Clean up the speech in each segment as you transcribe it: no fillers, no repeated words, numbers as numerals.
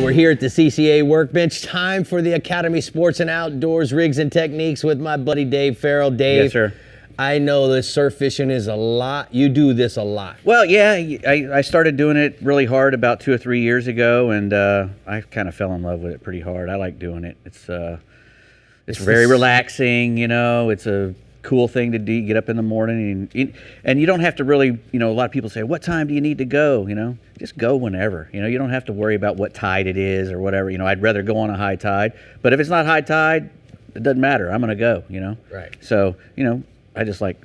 We're here at the CCA Workbench. Time for the Academy Sports and Outdoors Rigs and Techniques with my buddy Dave Farrell. Dave, yes, sir. I know this surf fishing is a lot. You do this a lot. Well, yeah, I started doing it really hard about 2 or 3 years ago, and I kind of fell in love with it pretty hard. I like doing it. It's very relaxing, you know. It's a cool thing to do. Get up in the morning, and you don't have to really, you know, a lot of people say, what time do you need to go, you know? Just go whenever, you know. You don't have to worry about what tide it is or whatever. You know, I'd rather go on a high tide, but if it's not high tide, it doesn't matter. I'm gonna go, you know. Right. So, you know, I just like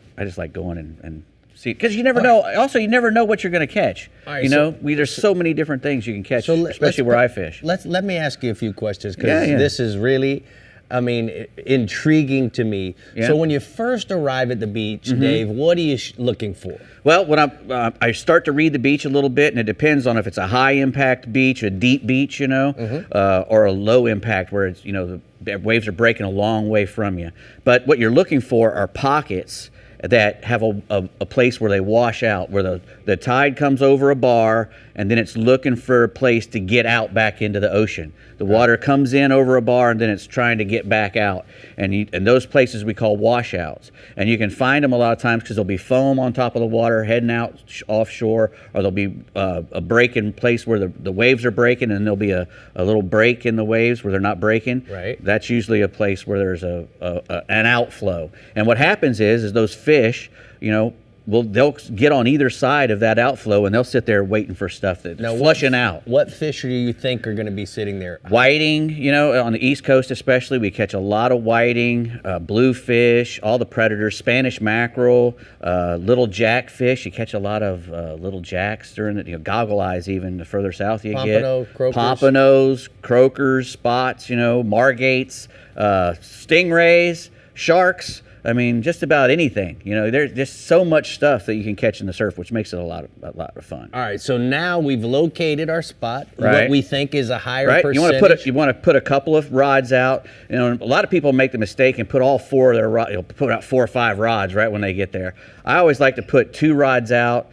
going and see, because you never know. Also, you never know what you're going to catch. Right, you know, there's so many different things you can catch, especially where I fish. Let me ask you a few questions, because this is really, I mean, intriguing to me. Yeah. So when you first arrive at the beach, Dave, what are you looking for? Well, when I start to read the beach a little bit, and it depends on if it's a high impact beach, a deep beach, you know, or a low impact where it's, you know, the waves are breaking a long way from you. But what you're looking for are pockets that have a place where they wash out, where the tide comes over a bar, and then it's looking for a place to get out back into the ocean. The water comes in over a bar, and then it's trying to get back out. And those places we call washouts. And you can find them a lot of times because there'll be foam on top of the water heading out offshore, or there'll be a breaking place where the waves are breaking, and there'll be a little break in the waves where they're not breaking. Right. That's usually a place where there's an outflow. And what happens is those fish, you know, they'll get on either side of that outflow, and they'll sit there waiting for stuff that's flushing out. What fish do you think are going to be sitting there? Whiting, you know, on the East Coast especially, we catch a lot of whiting, bluefish, all the predators, Spanish mackerel, little jackfish. You catch a lot of little jacks during the, you know, goggle eyes even the further south you Pompano, get. croakers. Pompanos, croakers, spots, you know, margates, stingrays, sharks. I mean, just about anything. You know, there's just so much stuff that you can catch in the surf, which makes it a lot of fun. All right, so now we've located our spot, right. What we think is a higher percentage. You want to put a couple of rods out. You know, a lot of people make the mistake and put all four of their rods. You'll put out 4 or 5 rods right when they get there. I always like to put 2 rods out,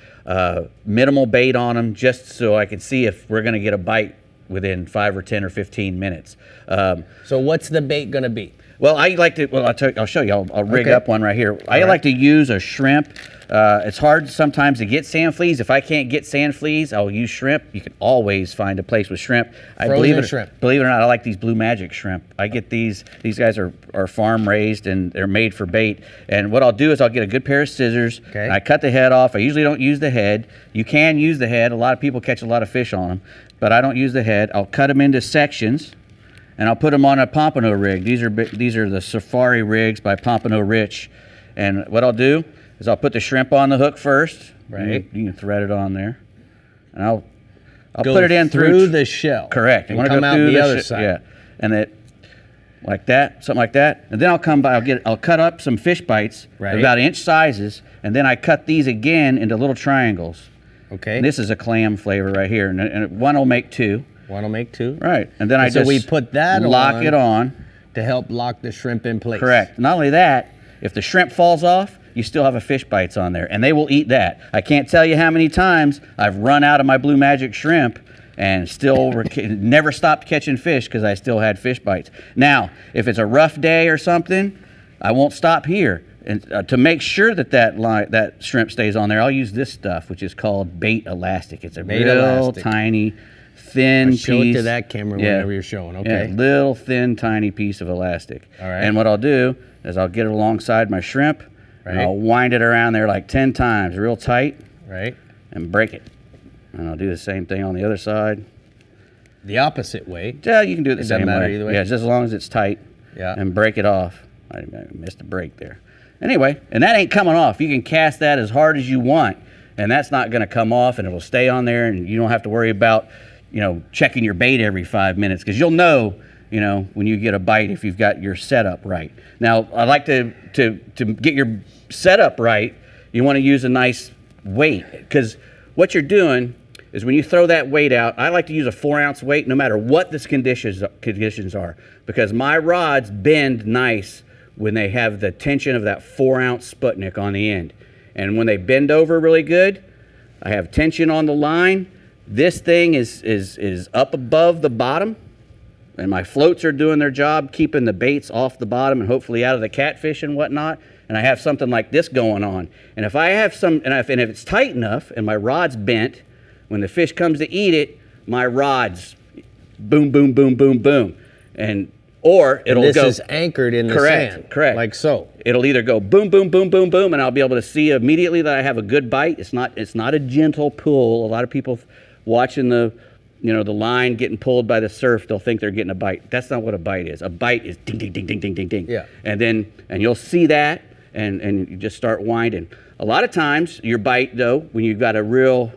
minimal bait on them, just so I can see if we're going to get a bite within 5 or 10 or 15 minutes. So what's the bait going to be? Well, I like to. Well, I'll show you. I'll rig up one right here. I like to use a shrimp. It's hard sometimes to get sand fleas. If I can't get sand fleas, I'll use shrimp. You can always find a place with shrimp. Frozen shrimp. Believe it or not, I like these Blue Magic shrimp. I get these. These guys are farm raised, and they're made for bait. And what I'll do is I'll get a good pair of scissors. Okay. I cut the head off. I usually don't use the head. You can use the head. A lot of people catch a lot of fish on them, but I don't use the head. I'll cut them into sections, and I'll put them on a pompano rig. These are the Safari rigs by Pompano Rich. And what I'll do is I'll put the shrimp on the hook first. Right. You can thread it on there. And I'll put it in through the shell. Correct. And come out the other side. Yeah. And it like that, something like that. And then I'll come by, I'll cut up some fish bites, about inch sizes, and then I cut these again into little triangles. Okay. And this is a clam flavor right here. And one will make 2. One will make 2. Right. And then so we put that lock it on to help lock the shrimp in place. Correct. Not only that, if the shrimp falls off, you still have a fish bites on there, and they will eat that. I can't tell you how many times I've run out of my Blue Magic shrimp and still never stopped catching fish because I still had fish bites. Now, if it's a rough day or something, I won't stop here. And to make sure that shrimp stays on there, I'll use this stuff, which is called bait elastic. It's a real tiny, thin piece. Show it to that camera whenever you're showing. Okay. Yeah, little thin, tiny piece of elastic. All right. And what I'll do is I'll get it alongside my shrimp, and I'll wind it around there like 10 times, real tight. Right. And break it. And I'll do the same thing on the other side. The opposite way. Yeah, you can do it the same way. Doesn't matter either way. Yeah, just as long as it's tight. Yeah. And break it off. I missed a break there. Anyway, and that ain't coming off. You can cast that as hard as you want, and that's not going to come off, and it'll stay on there, and you don't have to worry about, you know, checking your bait every 5 minutes, because you'll know, you know, when you get a bite if you've got your setup right. Now, I like to get your setup right, you want to use a nice weight, because what you're doing is when you throw that weight out, I like to use a 4-ounce weight no matter what the conditions are, because my rods bend nice when they have the tension of that 4-ounce Sputnik on the end. And when they bend over really good, I have tension on the line, This thing is up above the bottom, and my floats are doing their job, keeping the baits off the bottom and hopefully out of the catfish and whatnot. And I have something like this going on. And if I have some, and if it's tight enough and my rod's bent, when the fish comes to eat it, my rod's boom, boom, boom, boom, boom. Or it'll go. This is anchored in the sand. Correct. Like so. It'll either go boom, boom, boom, boom, boom, and I'll be able to see immediately that I have a good bite. It's not a gentle pull. A lot of people watching the line getting pulled by the surf, they'll think they're getting a bite. That's not what a bite is. A bite is ding, ding, ding, ding, ding, ding, ding. Yeah. And you'll see that, and you just start winding. A lot of times, your bite, though, when you've got a real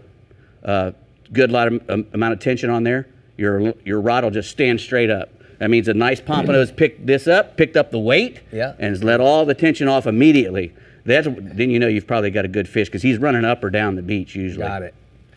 good amount of tension on there, your rod will just stand straight up. That means a nice pompano's picked up the weight, yeah, and has let all the tension off immediately. Then you know you've probably got a good fish because he's running up or down the beach usually. Got it.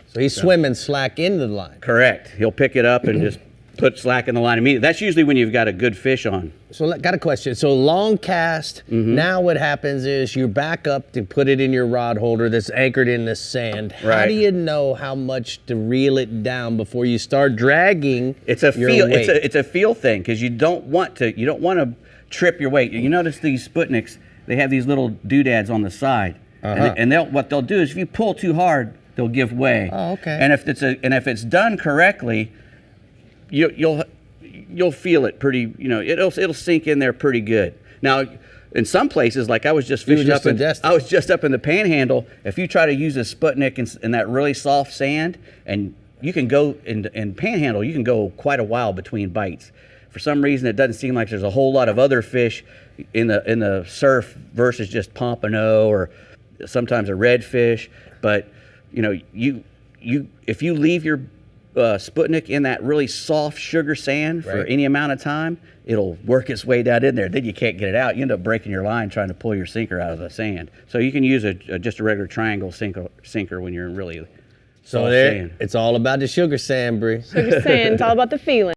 So he's swimming slack into the line. Correct. He'll pick it up and just put slack in the line immediately. That's usually when you've got a good fish on. So got a question. So long cast, now what happens is you back up to put it in your rod holder that's anchored in the sand. Right. How do you know how much to reel it down before you start dragging It's a your feel. weight? It's a feel thing because you don't want to trip your weight. You notice these Sputniks, they have these little doodads on the side. And what they'll do is if you pull too hard, they'll give way. Oh, okay. And if it's done correctly, you'll feel it pretty. It'll sink in there pretty good. Now, in some places, like I was just fishing up in the Panhandle. If you try to use a Sputnik in that really soft sand, and you can go in Panhandle, you can go quite a while between bites. For some reason, it doesn't seem like there's a whole lot of other fish in the surf versus just pompano or sometimes a redfish. But if you leave your Sputnik in that really soft sugar sand for any amount of time, it'll work its way down in there. Then you can't get it out. You end up breaking your line trying to pull your sinker out of the sand. So you can use just a regular triangle sinker when you're in really soft sand. It's all about the sugar sand, Brie. Sugar sand, it's all about the feeling.